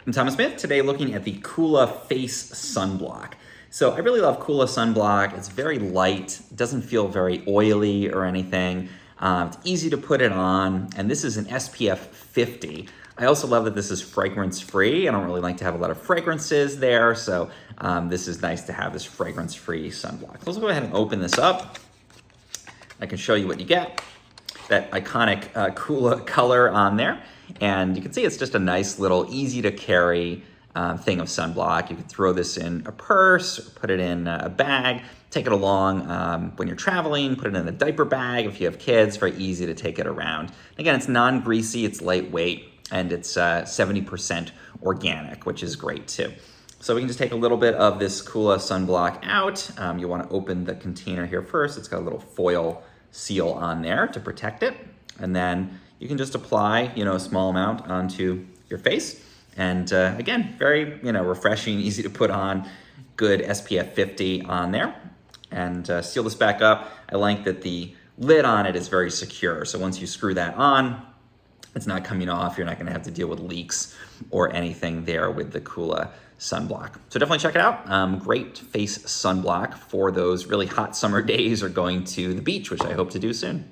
I'm Thomas Smith, today looking at the Coola Face Sunblock. So I really love Coola Sunblock. It's very light, doesn't feel very oily or anything. It's easy to put it on, and this is an SPF 50. I also love that this is fragrance-free. I don't really like to have a lot of fragrances there, so this is nice to have this fragrance-free sunblock. So let's go ahead and open this up. I can show you what you get. That iconic Coola color on there. And you can see it's just a nice little easy to carry thing of sunblock. You can throw this in a purse, or put it in a bag, take it along when you're traveling, put it in a diaper bag if you have kids, very easy to take it around. Again, it's non-greasy, it's lightweight, and it's 70% organic, which is great too. So we can just take a little bit of this Coola sunblock out. You wanna open the container here first. It's got a little foil seal on there to protect it. And then you can just apply, a small amount onto your face. And again, very, refreshing, easy to put on, good SPF 50 on there. And seal this back up. I like that the lid on it is very secure. So once you screw that on, it's not coming off. You're not gonna have to deal with leaks or anything there with the Coola sunblock. So definitely check it out. Great face sunblock for those really hot summer days or going to the beach, which I hope to do soon.